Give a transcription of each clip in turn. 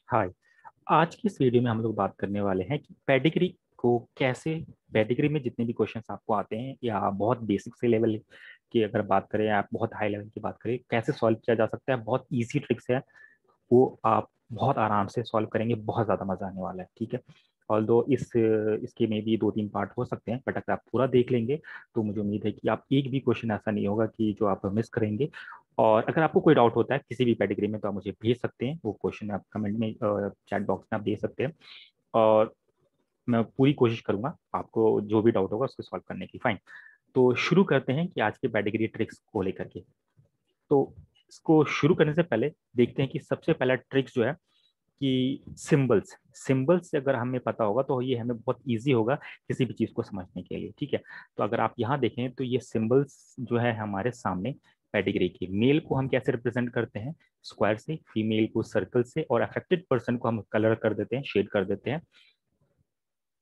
हाय। आज की इस वीडियो में हम लोग बात करने वाले हैं कि पेडिग्री को कैसे, पेडिग्री में जितने भी क्वेश्चंस आपको आते हैं या बहुत बेसिक से लेवल की अगर बात करें, आप बहुत हाई लेवल की बात करें, कैसे सॉल्व किया जा सकता है। बहुत इजी ट्रिक्स है, वो आप बहुत आराम से सॉल्व करेंगे, बहुत ज़्यादा मजा आने वाला है। ठीक है। ऑल दो इसके में भी दो तीन पार्ट हो सकते हैं, बट अगर आप पूरा देख लेंगे तो मुझे उम्मीद है कि आप एक भी क्वेश्चन ऐसा नहीं होगा कि जो आप मिस करेंगे। और अगर आपको कोई डाउट होता है किसी भी कैटेगरी में तो आप मुझे भेज सकते हैं, वो क्वेश्चन आप कमेंट में, चैट बॉक्स में आप दे सकते हैं। और मैं पूरी कोशिश करूंगा आपको जो भी डाउट होगा उसको सॉल्व करने की। फाइन। तो शुरू करते हैं कि आज के कैटेगरी ट्रिक्स को लेकर के। तो इसको शुरू करने से पहले देखते हैं कि सबसे पहला ट्रिक्स जो है कि सिंबल्स सिंबल्स से अगर हमें पता होगा तो ये हमें बहुत इजी होगा किसी भी चीज को समझने के लिए। ठीक है। तो अगर आप यहाँ देखें तो ये सिंबल्स जो है हमारे सामने पेडिग्री की, मेल को हम कैसे रिप्रेजेंट करते हैं स्क्वायर से, फीमेल को सर्कल से, और अफेक्टेड पर्सन को हम कलर कर देते हैं, शेड कर देते हैं।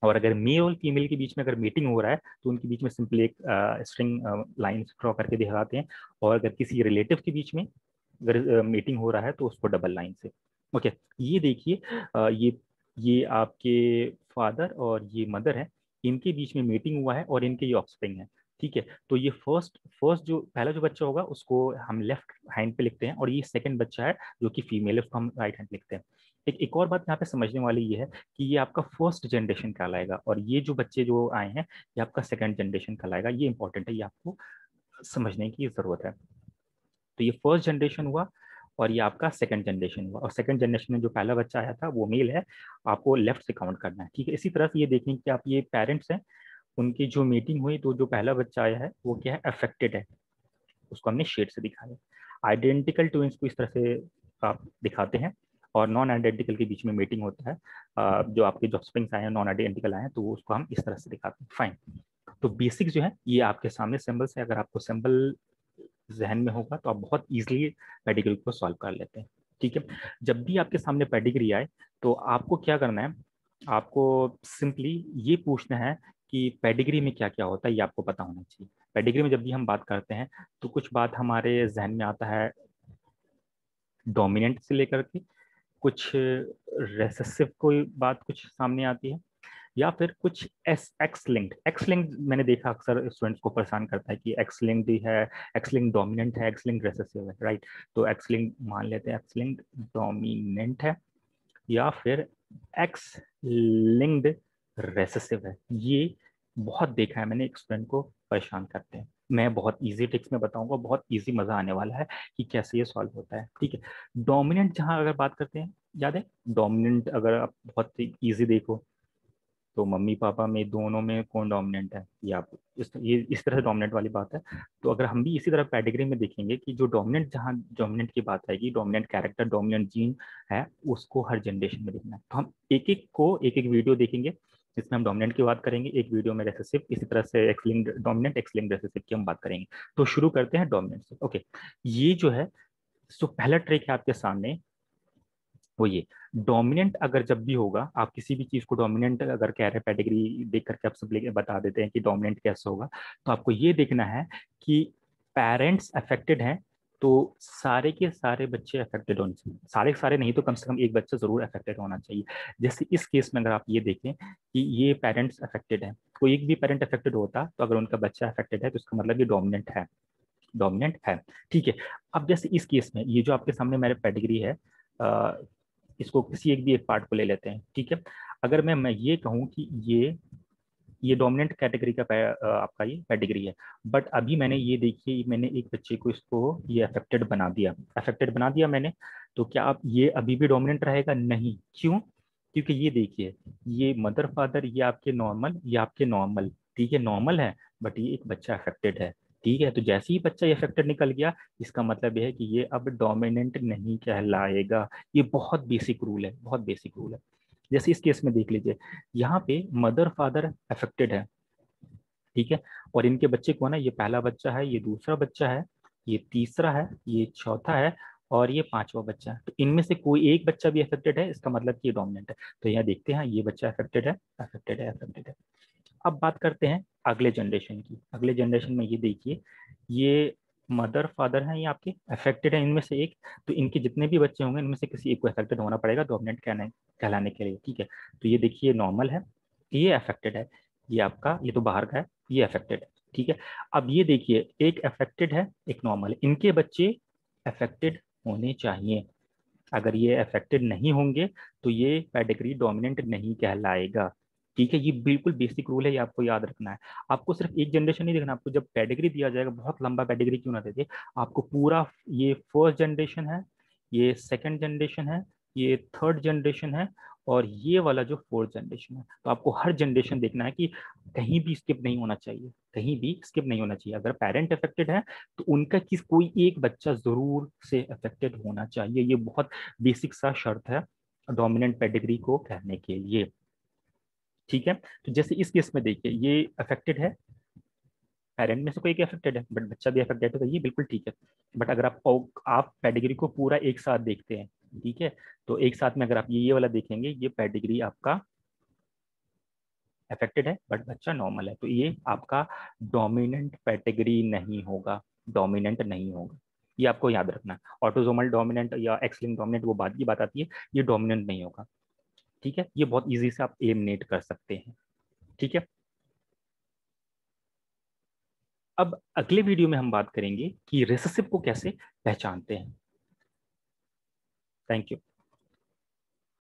और अगर मेल और फीमेल के बीच में अगर मीटिंग हो रहा है तो उनके बीच में सिंपली एक स्ट्रिंग लाइन ड्रॉ करके दिखाते हैं। और अगर किसी रिलेटिव के बीच में अगर मीटिंग हो रहा है तो उसको डबल लाइन से। ओके। ये देखिए, ये आपके फादर और ये मदर है, इनके बीच में मीटिंग हुआ है और इनके ये ऑफस्प्रिंग है। ठीक है। तो ये फर्स्ट फर्स्ट जो पहला जो बच्चा होगा उसको हम लेफ्ट हैंड पे लिखते हैं, और ये सेकंड बच्चा है जो कि फीमेल है उसको हम राइट हैंड लिखते हैं। एक और बात यहाँ पे समझने वाली ये है कि ये आपका फर्स्ट जनरेशन कहलाएगा, और ये जो बच्चे जो आए हैं ये आपका सेकंड जनरेशन कहलाएगा। ये इंपॉर्टेंट है, ये आपको समझने की जरूरत है। तो ये फर्स्ट जनरेशन हुआ और ये आपका सेकंड जनरेशन हुआ, और सेकंड जनरेशन में जो पहला बच्चा आया था वो मेल है, आपको लेफ्ट से काउंट करना है। ठीक है। इसी तरह से ये देखें कि आप ये पेरेंट्स हैं, उनकी जो मीटिंग हुई तो जो पहला बच्चा आया है वो क्या है, अफेक्टेड है, उसको हमने शेड से दिखाया। आइडेंटिकल ट्विंस को इस तरह से आप दिखाते हैं, और नॉन आइडेंटिकल के बीच में मीटिंग होता है, जो आपके जो स्प्रिंग्स आए हैं नॉन आइडेंटिकल आए हैं तो उसको हम इस तरह से दिखाते हैं। फाइन। तो बेसिक जो है ये आपके सामने सिंबल्स है, अगर आपको सिंबल जहन में होगा तो आप बहुत इजीली पेडिग्री को सॉल्व कर लेते हैं। ठीक है। जब भी आपके सामने पेडिग्री आए तो आपको क्या करना है, आपको सिंपली ये पूछना है कि पेडिग्री में क्या क्या होता है, ये आपको पता होना चाहिए। पेडिग्री में जब भी हम बात करते हैं तो कुछ बात हमारे जहन में आता है डोमिनेंट से लेकर के कुछ रेसेसिव कोई बात कुछ सामने आती है, या फिर कुछ एक्स लिंक्ड मैंने देखा अक्सर स्टूडेंट्स को परेशान करता है कि एक्स लिंक्ड ही है, एक्स लिंक्ड डोमिनेंट है, एक्स लिंक्ड रेसेसिव है। राइट। तो एक्स लिंक्ड मान लेते हैं एक्स लिंक्ड डोमिनेंट है, या फिर एक्स लिंक्ड रेसेसिव है। ये बहुत देखा है मैंने, एक स्टूडेंट को परेशान करते हैं। मैं बहुत इजी ट्रिक्स में बताऊंगा, बहुत इजी मजा आने वाला है कि कैसे ये सॉल्व होता है। ठीक है। डोमिनेंट जहां अगर बात करते हैं, याद है डोमिनेंट अगर आप बहुत इजी देखो तो मम्मी पापा में दोनों में कौन डोमिनेंट है, ये आप ये इस तरह से डोमिनेंट वाली बात है। तो अगर हम भी इसी तरह कैटेगरी में देखेंगे कि जो डोमिनेंट, जहाँ डोमिनेंट की बात आएगी, डोमिनेंट कैरेक्टर डोमिनेंट जीन है, उसको हर जनरेशन में देखना है। तो हम एक एक वीडियो देखेंगे जिसमें हम डोमिनेंट की बात करेंगे, एक वीडियो में रेसेसिव, इसी तरह से x linked dominant, x linked recessive की हम बात करेंगे। तो शुरू करते हैं डोमिनेंट से। ओके। ये जो है, जो पहला ट्रिक है आपके सामने वो ये, डोमिनेंट अगर जब भी होगा, आप किसी भी चीज को डोमिनेंट अगर कह रहे हैं, पेडिग्री देख करके आप सब बता देते हैं कि डोमिनेंट कैसे होगा, तो आपको ये देखना है कि पेरेंट्स अफेक्टेड हैं तो सारे के सारे बच्चे अफेक्टेड होने चाहिए। सारे के सारे नहीं तो कम से कम एक बच्चा जरूर अफेक्टेड होना चाहिए। जैसे इस केस में अगर आप ये देखें कि ये पेरेंट्स अफेक्टेड है, कोई एक भी पेरेंट अफेक्टेड होता तो अगर उनका बच्चा अफेक्टेड है तो इसका मतलब ये डोमिनेंट है, डोमिनेंट है। ठीक है। अब जैसे इस केस में ये जो आपके सामने मेरे पेडिग्री है, इसको किसी एक भी एक पार्ट को ले लेते हैं। ठीक है। अगर मैं ये कहूँ कि ये डोमिनेंट कैटेगरी का आपका ये पेडिग्री है, बट अभी मैंने ये देखिए, मैंने एक बच्चे को इसको ये अफेक्टेड बना दिया, अफेक्टेड बना दिया मैंने, तो क्या आप ये अभी भी डोमिनेंट रहेगा? नहीं। क्यों? क्योंकि ये देखिए, ये मदर फादर, ये आपके नॉर्मल, ये आपके नॉर्मल। ठीक है, नॉर्मल है, बट ये एक बच्चा अफेक्टेड है। ठीक है। तो जैसे ही बच्चा ये अफेक्टेड निकल गया, इसका मतलब ये है कि ये अब डोमिनेंट नहीं कहलाएगा। ये बहुत बेसिक रूल है, बहुत बेसिक रूल है। जैसे इस केस में देख लीजिए, यहाँ पे मदर फादर अफेक्टेड है। ठीक है। और इनके बच्चे कौन है, ये पहला बच्चा है, ये दूसरा बच्चा है, ये तीसरा है, ये चौथा है, और ये पांचवा बच्चा है। तो इनमें से कोई एक बच्चा भी अफेक्टेड है, इसका मतलब कि ये डोमिनेंट है। तो यहाँ देखते हैं, ये बच्चा अफेक्टेड है, अफेक्टेड है, अफेक्टेड है। अब बात करते हैं अगले जनरेशन की। अगले जनरेशन में ये देखिए, ये मदर फादर हैं ये आपके अफेक्टेड है इनमें से एक, तो इनके जितने भी बच्चे होंगे इनमें से किसी एक को अफेक्टेड होना पड़ेगा डोमिनेंट कहलाने के लिए, ठीक है। तो ये देखिए नॉर्मल है, ये अफेक्टेड है, ये आपका ये तो बाहर का है, ये अफेक्टेड है, ठीक है। अब ये देखिए एक अफेक्टेड है एक नॉर्मल है, इनके बच्चे अफेक्टेड होने चाहिए। अगर ये अफेक्टेड नहीं होंगे तो ये पेडिग्री डोमिनेंट नहीं कहलाएगा, ठीक है। ये बिल्कुल बेसिक रूल है, ये आपको याद रखना है। आपको सिर्फ एक जनरेशन नहीं देखना, आपको जब पेडिग्री दिया जाएगा, बहुत लंबा पेडिग्री क्यों ना दे दे, आपको पूरा ये फर्स्ट जनरेशन है, ये सेकंड जनरेशन है, ये थर्ड जनरेशन है, और ये वाला जो फोर्थ जनरेशन है, तो आपको हर जनरेशन देखना है कि कहीं भी स्किप नहीं होना चाहिए, कहीं भी स्किप नहीं होना चाहिए। अगर पेरेंट अफेक्टेड है तो उनका किस कोई एक बच्चा जरूर से अफेक्टेड होना चाहिए, ये बहुत बेसिक सा शर्त है डोमिनेंट पेडिग्री को कहने के लिए, ठीक है। तो जैसे इस केस में देखिए ये अफेक्टेड है, पेरेंट में से कोई एक अफेक्टेड है बट बच्चा भी अफेक्टेड है, तो ये बिल्कुल ठीक है। बट अगर आप पेडिग्री को पूरा एक साथ देखते हैं, ठीक है, तो एक साथ में अगर आप ये वाला देखेंगे, ये पेडिग्री आपका अफेक्टेड है बट बच्चा नॉर्मल है, तो ये आपका डोमिनेंट पेडिग्री नहीं होगा, डोमिनेंट नहीं होगा। ये आपको याद रखना है, ऑटोसोमल डोमिनेंट या एक्स लिंक्ड डोमिनेंट वो बात की बात आती है, ये डोमिनेंट नहीं होगा, ठीक है। ये बहुत इजी से आप एलिमिनेट कर सकते हैं, ठीक है। अब अगले वीडियो में हम बात करेंगे कि रिसेसिव को कैसे पहचानते हैं। Thank you.